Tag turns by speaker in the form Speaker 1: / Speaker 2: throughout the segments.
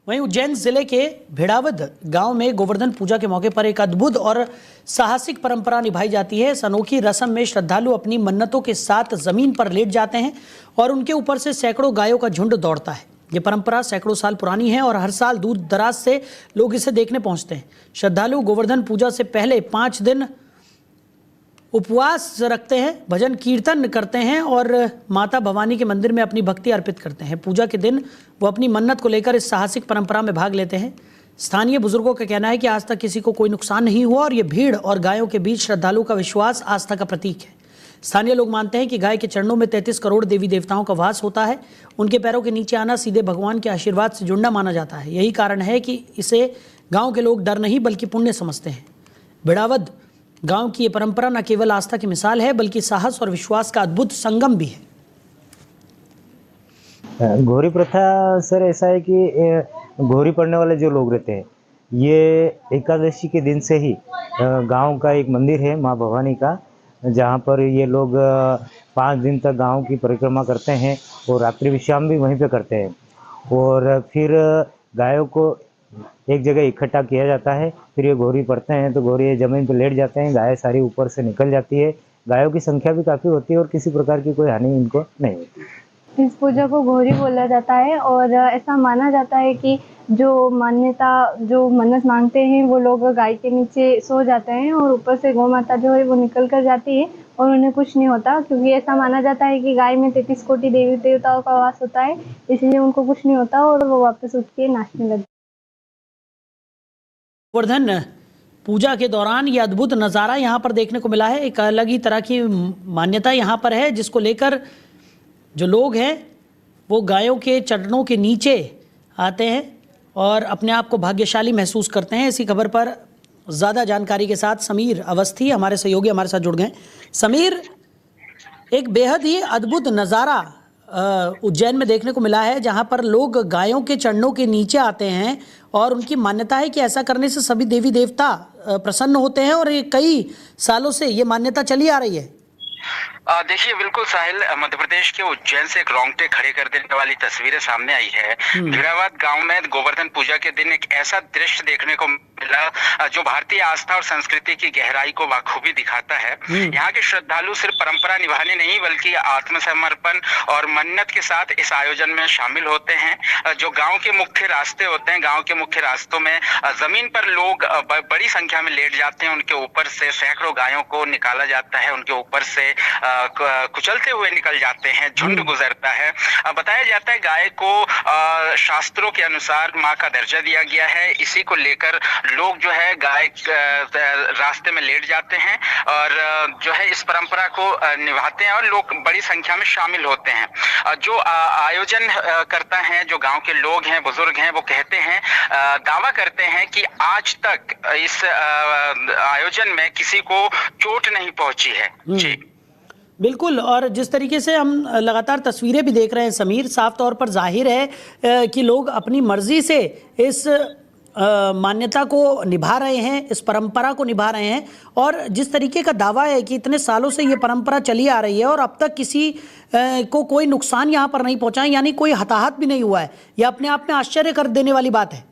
Speaker 1: वहीं उज्जैन जिले के भिड़ावद गांव में गोवर्धन पूजा के मौके पर एक अद्भुत और साहसिक परंपरा निभाई जाती है। इस अनोखी रस्म में श्रद्धालु अपनी मन्नतों के साथ जमीन पर लेट जाते हैं और उनके ऊपर से सैकड़ों गायों का झुंड दौड़ता है। ये परंपरा सैकड़ों साल पुरानी है और हर साल दूर दराज से लोग इसे देखने पहुंचते हैं। श्रद्धालु गोवर्धन पूजा से पहले 5 दिन उपवास रखते हैं, भजन कीर्तन करते हैं और माता भवानी के मंदिर में अपनी भक्ति अर्पित करते हैं। पूजा के दिन वो अपनी मन्नत को लेकर इस साहसिक परंपरा में भाग लेते हैं। स्थानीय बुजुर्गों का कहना है कि आज तक किसी को कोई नुकसान नहीं हुआ और ये भीड़ और गायों के बीच श्रद्धालुओं का विश्वास आस्था का प्रतीक है। स्थानीय लोग मानते हैं कि गाय के चरणों में 33 करोड़ देवी देवताओं का वास होता है। उनके पैरों के नीचे आना सीधे भगवान के आशीर्वाद से जुड़ना माना जाता है। यही कारण है कि इसे गाँव के लोग डर नहीं बल्कि पुण्य समझते हैं। भिड़ावद गांव की ये परंपरा न केवल आस्था की मिसाल है बल्कि साहस और विश्वास का अद्भुत संगम भी है।
Speaker 2: घोरी प्रथा सर ऐसा है कि घोरी पड़ने वाले जो लोग रहते हैं, ये एकादशी के दिन से ही गांव का एक मंदिर है माँ भवानी का, जहां पर ये लोग 5 दिन तक गांव की परिक्रमा करते हैं और रात्रि विश्राम भी वहीं पे करते हैं। और फिर गायों को एक जगह इकट्ठा किया जाता है, फिर ये घोरी पड़ते हैं तो घोरी ज़मीन पर लेट जाते हैं, गाय सारी ऊपर से निकल जाती है। गायों की संख्या भी काफ़ी होती है और किसी प्रकार की कोई हानि इनको नहीं होती।
Speaker 3: इस पूजा को घोरी बोला जाता है और ऐसा माना जाता है कि जो मन्नत मांगते हैं वो लोग गाय के नीचे सो जाते हैं और ऊपर से गौ माता जो है वो निकल कर जाती है और उन्हें कुछ नहीं होता, क्योंकि ऐसा माना जाता है कि गाय में 33 कोटि देवी देवताओं का वास होता है, इसलिए उनको कुछ नहीं होता और वो वापस उठ के नाचने लगते।
Speaker 1: गोवर्धन पूजा के दौरान ये अद्भुत नज़ारा यहाँ पर देखने को मिला है। एक अलग ही तरह की मान्यता यहाँ पर है, जिसको लेकर जो लोग हैं वो गायों के चरणों के नीचे आते हैं और अपने आप को भाग्यशाली महसूस करते हैं। इसी खबर पर ज़्यादा जानकारी के साथ समीर अवस्थी हमारे सहयोगी हमारे साथ जुड़ गए। समीर, एक बेहद ही अद्भुत नज़ारा उज्जैन में देखने को मिला है, जहां पर लोग गायों के चरणों के नीचे आते हैं और उनकी मान्यता है कि ऐसा करने से सभी देवी देवता प्रसन्न होते हैं और ये कई सालों से ये मान्यता चली आ रही है।
Speaker 4: देखिए, बिल्कुल साहिल, मध्य प्रदेश के उज्जैन से एक रोंगटे खड़े कर देने वाली तस्वीरें सामने आई है। भिड़ावद गांव में गोवर्धन पूजा के दिन एक ऐसा दृश्य देखने को मिला जो भारतीय आस्था और संस्कृति की गहराई को बाखूबी दिखाता है। यहाँ के श्रद्धालु सिर्फ परंपरा निभाने नहीं बल्कि आत्मसमर्पण और मन्नत के साथ इस आयोजन में शामिल होते हैं। जो गाँव के मुख्य रास्ते होते हैं, गाँव के मुख्य रास्तों में जमीन पर लोग बड़ी संख्या में लेट जाते हैं। उनके ऊपर से सैकड़ों गायों को निकाला जाता है, उनके ऊपर से कुचलते हुए निकल जाते हैं, झुंड गुजरता है। बताया जाता है गाय को शास्त्रों के अनुसार माँ का दर्जा दिया गया है। इसी को लेकर लोग जो है गाय रास्ते में लेट जाते हैं और जो है इस परंपरा को निभाते हैं और लोग बड़ी संख्या में शामिल होते हैं। जो आयोजन करता है, जो गांव के लोग हैं, बुजुर्ग हैं, वो कहते हैं, दावा करते हैं कि आज तक इस आयोजन में किसी को चोट नहीं पहुंची है। जी
Speaker 1: बिल्कुल, और जिस तरीके से हम लगातार तस्वीरें भी देख रहे हैं समीर, साफ तौर पर जाहिर है कि लोग अपनी मर्जी से इस मान्यता को निभा रहे हैं, इस परंपरा को निभा रहे हैं। और जिस तरीके का दावा है कि इतने सालों से ये परंपरा चली आ रही है और अब तक किसी को कोई नुकसान यहाँ पर नहीं पहुँचा है, यानी कोई हताहत भी नहीं हुआ है, यह अपने आप में आश्चर्य कर देने वाली बात है।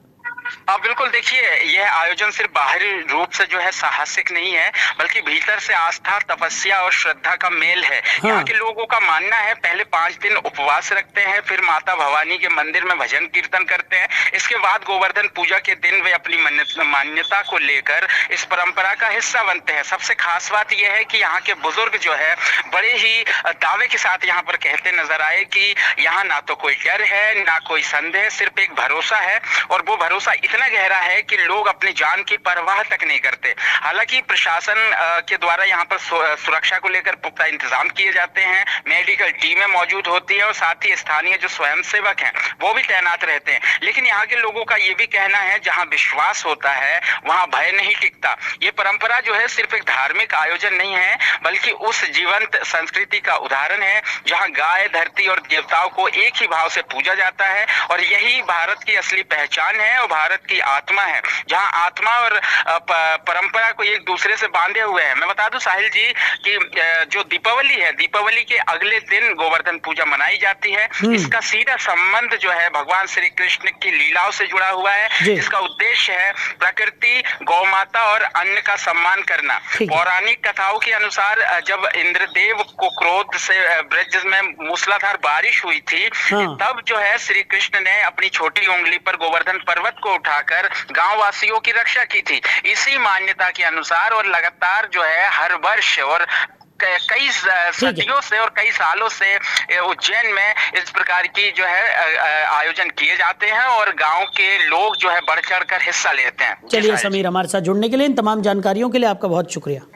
Speaker 4: बिल्कुल, देखिए, यह आयोजन सिर्फ बाहरी रूप से जो है साहसिक नहीं है बल्कि भीतर से आस्था, तपस्या और श्रद्धा का मेल है। यहाँ के लोगों का मानना है पहले 5 दिन उपवास रखते हैं, फिर माता भवानी के मंदिर में भजन कीर्तन करते हैं। इसके बाद गोवर्धन पूजा के दिन वे अपनी मान्यता को लेकर इस परंपरा का हिस्सा बनते हैं। सबसे खास बात यह है कि यहाँ के बुजुर्ग जो है बड़े ही दावे के साथ यहाँ पर कहते नजर आए कि यहाँ ना तो कोई डर है ना कोई संदेह, सिर्फ एक भरोसा है और वो भरोसा इतना गहरा है कि लोग अपनी जान की परवाह तक नहीं करते। हालांकि प्रशासन के द्वारा यहाँ पर सुरक्षा को लेकर पुख्ता इंतजाम किए जाते हैं, मेडिकल टीमें मौजूद होती है और साथ ही स्थानीय जो स्वयंसेवक हैं वो भी तैनात रहते हैं। लेकिन यहाँ के लोगों का ये भी कहना है जहाँ विश्वास होता है वहाँ भय नहीं टिकता। ये परंपरा जो है सिर्फ एक धार्मिक आयोजन नहीं है बल्कि उस जीवंत संस्कृति का उदाहरण है जहाँ गाय, धरती और देवताओं को एक ही भाव से पूजा जाता है और यही भारत की असली पहचान है और भारत की आत्मा है, जहां आत्मा और परंपरा को एक दूसरे से बांधे हुए हैं। मैं बता दूं साहिल जी कि जो दीपावली है, दीपावली के अगले दिन गोवर्धन पूजा मनाई जाती है। इसका सीधा संबंध जो है भगवान श्री कृष्ण की लीलाओं से जुड़ा हुआ है, जिसका उद्देश्य है प्रकृति, गौ माता और अन्न का सम्मान करना। पौराणिक कथाओं के अनुसार जब इंद्रदेव को क्रोध से ब्रज में मूसलाधार बारिश हुई थी, तब जो है श्री कृष्ण ने अपनी छोटी उंगली पर गोवर्धन पर्वत को उठाकर गांव वासियों की रक्षा की थी। इसी मान्यता के अनुसार और लगातार जो है हर वर्ष और कई सदियों से और कई सालों से उज्जैन में इस प्रकार की जो है आयोजन किए जाते हैं और गांव के लोग जो है बढ़ चढ़ कर हिस्सा लेते हैं।
Speaker 1: चलिए समीर, हमारे साथ जुड़ने के लिए, इन तमाम जानकारियों के लिए आपका बहुत शुक्रिया।